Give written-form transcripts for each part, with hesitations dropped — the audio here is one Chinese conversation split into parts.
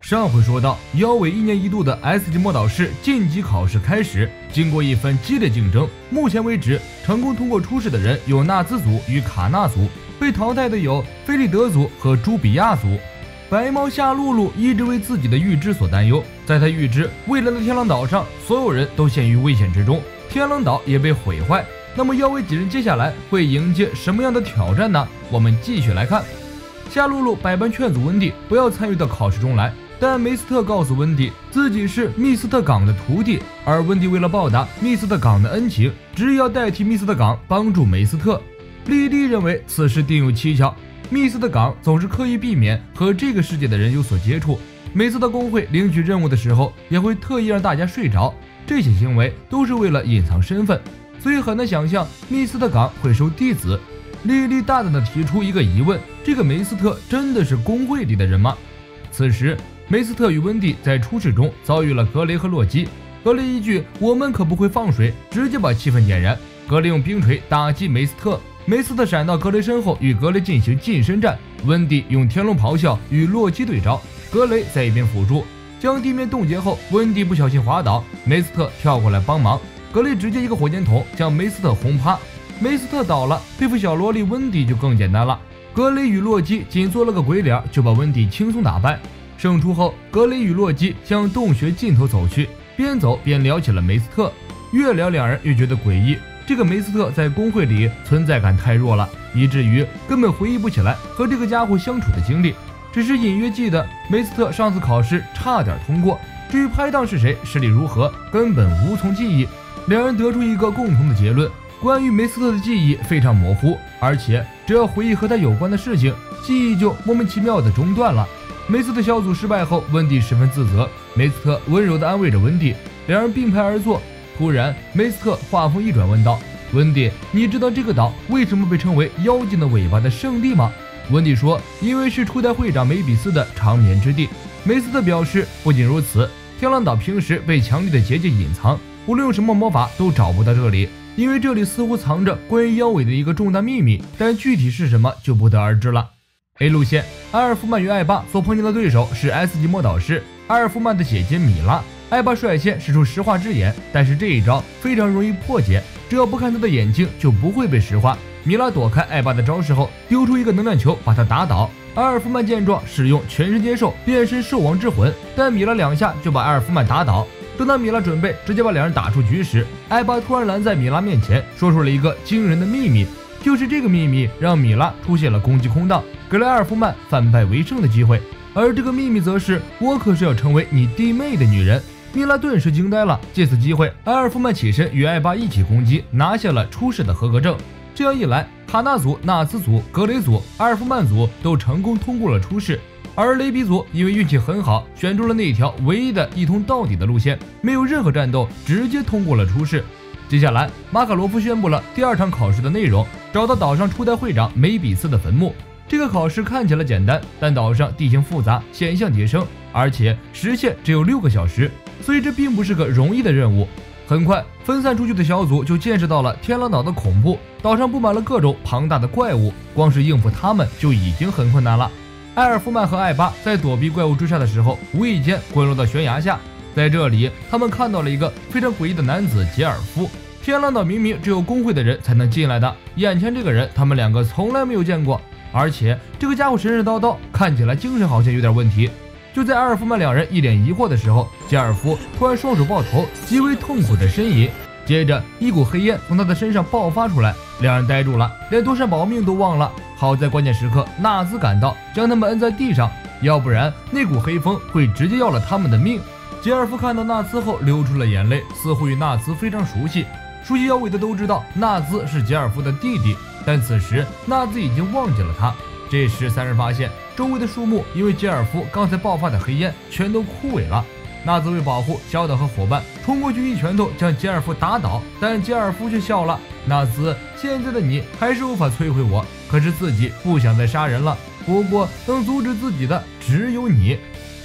上回说到，妖尾1年一度的 S 级魔导士晋级考试开始，经过一番激烈竞争，目前为止成功通过初试的人有纳兹族与卡纳族，被淘汰的有菲利德族和朱比亚族。白猫夏露露一直为自己的预知所担忧，在他预知未来的天狼岛上，所有人都陷于危险之中，天狼岛也被毁坏。那么妖尾几人接下来会迎接什么样的挑战呢？我们继续来看。夏露露百般劝阻温蒂不要参与到考试中来，但梅斯特告诉温蒂自己是密斯特港的徒弟，而温蒂为了报答密斯特港的恩情，执意要代替密斯特港帮助梅斯特。莉莉认为此事定有蹊跷，密斯特港总是刻意避免和这个世界的人有所接触，每次到工会领取任务的时候也会特意让大家睡着，这些行为都是为了隐藏身份，所以很难想象密斯特港会收弟子。莉莉大胆地提出一个疑问，这个梅斯特真的是工会里的人吗？此时梅斯特与温蒂在初试中遭遇了格雷和洛基，格雷一句我们可不会放水，直接把气氛点燃，格雷用冰锤打击梅斯特，梅斯特闪到格雷身后与格雷进行近身战，温蒂用天龙咆哮与洛基对招，格雷在一边辅助，将地面冻结后，温蒂不小心滑倒，梅斯特跳过来帮忙，格雷直接一个火箭筒将梅斯特轰趴，梅斯特倒了，对付小萝莉温蒂就更简单了，格雷与洛基仅做了个鬼脸就把温蒂轻松打败。胜出后，格雷与洛基向洞穴尽头走去，边走边聊起了梅斯特，越聊两人越觉得诡异，这个梅斯特在工会里存在感太弱了，以至于根本回忆不起来和这个家伙相处的经历，只是隐约记得梅斯特上次考试差点通过，至于拍档是谁，实力如何，根本无从记忆。两人得出一个共同的结论，关于梅斯特的记忆非常模糊，而且只要回忆和他有关的事情，记忆就莫名其妙的中断了。梅斯特小组失败后，温蒂十分自责，梅斯特温柔地安慰着温蒂，两人并排而坐。突然梅斯特话锋一转问道，温蒂，你知道这个岛为什么被称为妖精的尾巴的圣地吗？温蒂说，因为是初代会长梅比斯的长眠之地。梅斯特表示，不仅如此，天狼岛平时被强力的结界隐藏，无论用什么魔法都找不到这里，因为这里似乎藏着关于妖尾的一个重大秘密，但具体是什么就不得而知了。A 路线，阿尔夫曼与艾巴所碰见的对手是 S 级魔导士阿尔夫曼的姐姐米拉。艾巴率先使出石化之眼，但是这一招非常容易破解，只要不看他的眼睛就不会被石化。米拉躲开艾巴的招式后，丢出一个能量球把他打倒。阿尔夫曼见状，使用全身接受变身兽王之魂，但米拉2下就把阿尔夫曼打倒。正当米拉准备直接把两人打出局时，艾巴突然拦在米拉面前，说出了一个惊人的秘密。就是这个秘密让米拉出现了攻击空档，给了阿尔夫曼反败为胜的机会。而这个秘密则是我可是要成为你弟妹的女人。米拉顿时惊呆了，借此机会，阿尔夫曼起身与艾巴一起攻击，拿下了初试的合格证。这样一来，卡纳族、纳兹族、格雷族、阿尔夫曼族都成功通过了初试，而雷比族因为运气很好，选出了那条唯一的一通到底的路线，没有任何战斗，直接通过了初试。接下来，马卡罗夫宣布了第2场考试的内容，找到岛上初代会长梅比斯的坟墓。这个考试看起来简单，但岛上地形复杂，险象迭生，而且时限只有6个小时，所以这并不是个容易的任务。很快，分散出去的小组就见识到了天狼岛的恐怖，岛上布满了各种庞大的怪物，光是应付他们就已经很困难了。埃尔夫曼和艾巴在躲避怪物追杀的时候，无意间滚落到悬崖下。在这里，他们看到了一个非常诡异的男子杰尔夫。天狼岛明明只有工会的人才能进来的，眼前这个人他们2个从来没有见过，而且这个家伙神神叨叨，看起来精神好像有点问题。就在阿尔夫曼2人一脸疑惑的时候，杰尔夫突然双手抱头，极为痛苦的呻吟，接着一股黑烟从他的身上爆发出来，两人呆住了，连躲闪保命都忘了。好在关键时刻纳兹赶到，将他们摁在地上，要不然那股黑风会直接要了他们的命。杰尔夫看到纳兹后流出了眼泪，似乎与纳兹非常熟悉。熟悉妖尾的都知道纳兹是杰尔夫的弟弟，但此时纳兹已经忘记了他。这时3人发现周围的树木因为杰尔夫刚才爆发的黑烟全都枯萎了。纳兹为保护小岛和伙伴，冲过去一拳头将杰尔夫打倒，但杰尔夫却笑了。纳兹，现在的你还是无法摧毁我，可是自己不想再杀人了，不过能阻止自己的只有你。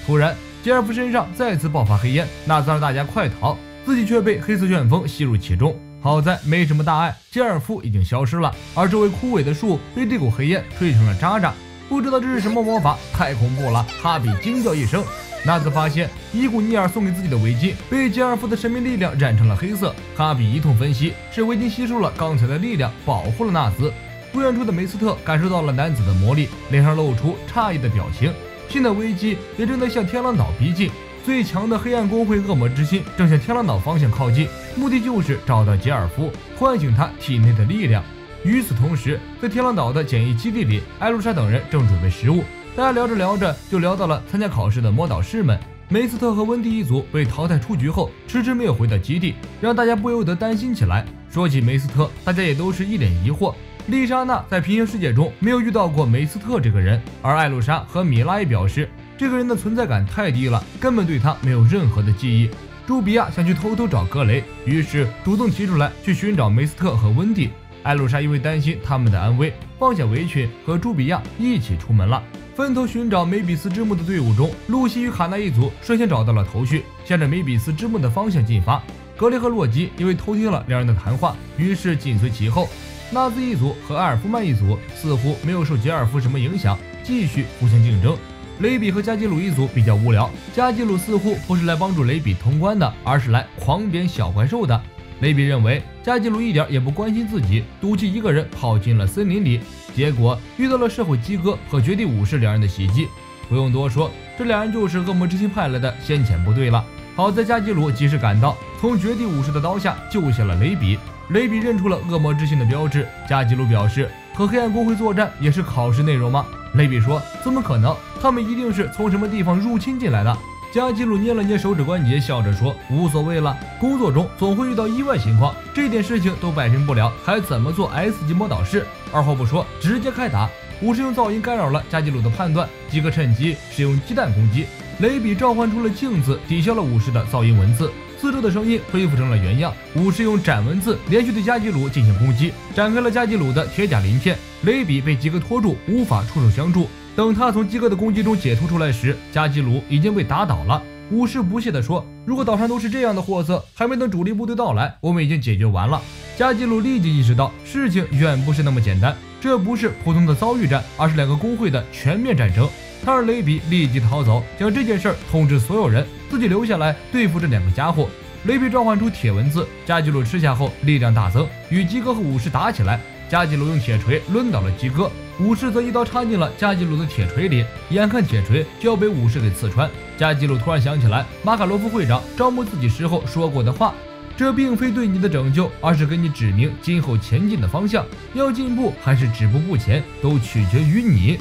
突然杰尔夫身上再次爆发黑烟，纳兹让大家快逃，自己却被黑色旋风吸入其中。好在没什么大碍，杰尔夫已经消失了，而周围枯萎的树被这股黑烟吹成了渣渣。不知道这是什么魔法，太恐怖了！哈比惊叫一声。纳兹发现伊古尼尔送给自己的围巾被杰尔夫的神秘力量染成了黑色，哈比一通分析，是围巾吸收了刚才的力量，保护了纳兹。不远处的梅斯特感受到了男子的魔力，脸上露出诧异的表情。新的危机也正在向天狼岛逼近，最强的黑暗公会恶魔之心正向天狼岛方向靠近，目的就是找到杰尔夫，唤醒他体内的力量。与此同时，在天狼岛的检疫基地里，艾露莎等人正准备食物。大家聊着聊着就聊到了参加考试的魔导士们。梅斯特和温蒂一组被淘汰出局后，迟迟没有回到基地，让大家不由得担心起来。说起梅斯特，大家也都是一脸疑惑。丽莎娜在平行世界中没有遇到过梅斯特这个人，而艾露莎和米拉也表示，这个人的存在感太低了，根本对他没有任何的记忆。朱比亚想去偷偷找格雷，于是主动提出来去寻找梅斯特和温蒂。艾露莎因为担心他们的安危，放下围裙和朱比亚一起出门了。分头寻找梅比斯之墓的队伍中，露西与卡纳一组率先找到了头绪，向着梅比斯之墓的方向进发。格雷和洛基因为偷听了两人的谈话，于是紧随其后。纳兹一组和埃尔夫曼一组似乎没有受杰尔夫什么影响，继续互相竞争。雷比和加基鲁一组比较无聊，加基鲁似乎不是来帮助雷比通关的，而是来狂扁小怪兽的。雷比认为加基鲁一点也不关心自己，赌气一个人跑进了森林里，结果遇到了社会鸡哥和绝地武士两人的袭击。不用多说，这两人就是恶魔之心派来的先遣部队了。好在加基鲁及时赶到，从绝地武士的刀下救下了雷比。雷比认出了恶魔之心的标志。加基鲁表示，和黑暗公会作战也是考试内容吗？雷比说，怎么可能，他们一定是从什么地方入侵进来的。加基鲁捏了捏手指关节，笑着说，无所谓了，工作中总会遇到意外情况，这点事情都摆平不了，还怎么做 S 级魔导士？二话不说，直接开打。武士用噪音干扰了加基鲁的判断，基哥趁机使用鸡蛋攻击。雷比召唤出了镜子，抵消了武士的噪音文字，四周的声音恢复成了原样。武士用斩文字连续对加基鲁进行攻击，展开了加基鲁的铁甲鳞片。雷比被基哥拖住，无法出手相助。等他从基哥的攻击中解脱出来时，加基鲁已经被打倒了。武士不屑地说，如果岛上都是这样的货色，还没等主力部队到来，我们已经解决完了。加基鲁立即意识到事情远不是那么简单，这不是普通的遭遇战，而是两个工会的全面战争。他让雷比立即逃走，将这件事通知所有人，自己留下来对付这两个家伙。雷比召唤出铁文字，加基鲁吃下后力量大增，与基哥和武士打起来。加基鲁用铁锤抡倒了基哥，武士则一刀插进了加基鲁的铁锤里，眼看铁锤就要被武士给刺穿。加基鲁突然想起来马卡罗夫会长招募自己时候说过的话，这并非对你的拯救，而是给你指明今后前进的方向。要进步还是止步不前，都取决于你。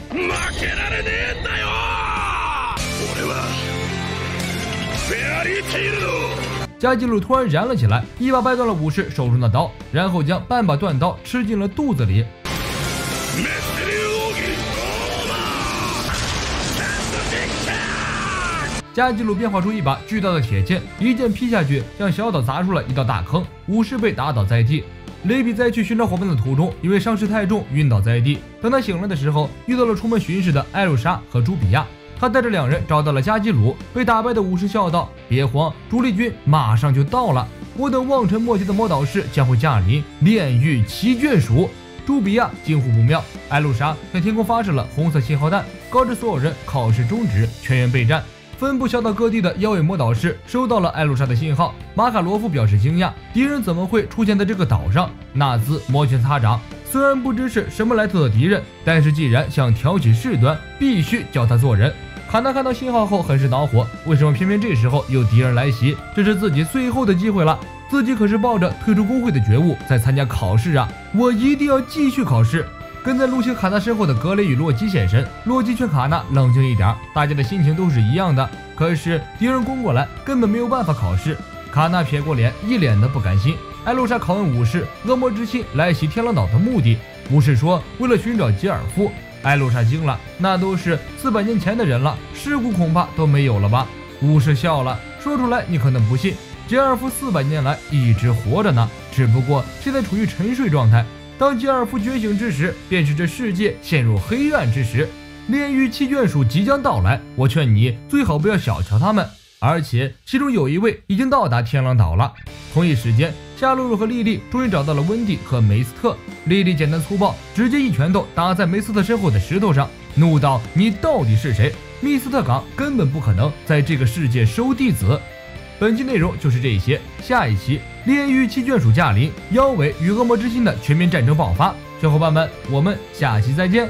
加基鲁突然燃了起来，一把掰断了武士手中的刀，然后将半把断刀吃进了肚子里。加基鲁变化出一把巨大的铁剑，一剑劈下去，将小岛砸出了一道大坑，武士被打倒在地。雷比在去寻找伙伴的途中，因为伤势太重晕倒在地。等他醒来的时候，遇到了出门巡视的艾露莎和朱比亚。他带着两人找到了加基鲁，被打败的武士笑道：“别慌，主力军马上就到了。我等望尘莫及的魔导士将会驾临，炼狱七眷属。”朱比亚惊呼不妙，艾露莎向天空发射了红色信号弹，告知所有人考试终止，全员备战。分布小岛各地的妖尾魔导士收到了艾露莎的信号。马卡罗夫表示惊讶，敌人怎么会出现在这个岛上？纳兹摩拳擦掌，虽然不知是什么来头的敌人，但是既然想挑起事端，必须教他做人。卡纳看到信号后很是恼火，为什么偏偏这时候有敌人来袭？这是自己最后的机会了，自己可是抱着退出工会的觉悟在参加考试啊！我一定要继续考试。跟在露西卡纳身后的格雷与洛基现身，洛基劝卡纳冷静一点，大家的心情都是一样的。可是敌人攻过来，根本没有办法考试。卡纳撇过脸，一脸的不甘心。艾露莎拷问武士恶魔之心来袭天狼岛的目的，武士说为了寻找吉尔夫。艾露莎惊了，那都是400年前的人了，尸骨恐怕都没有了吧？武士笑了，说出来你可能不信，吉尔夫400年来一直活着呢，只不过现在处于沉睡状态。当吉尔夫觉醒之时，便是这世界陷入黑暗之时。炼狱七眷属即将到来，我劝你最好不要小瞧他们。而且其中有一位已经到达天狼岛了。同一时间，夏露露和莉莉终于找到了温蒂和梅斯特。莉莉简单粗暴，直接一拳头打在梅斯特身后的石头上，怒道：“你到底是谁？”密斯特港根本不可能在这个世界收弟子。本期内容就是这些，下一期炼狱七眷属驾临，妖尾与恶魔之心的全面战争爆发。小伙伴们，我们下期再见。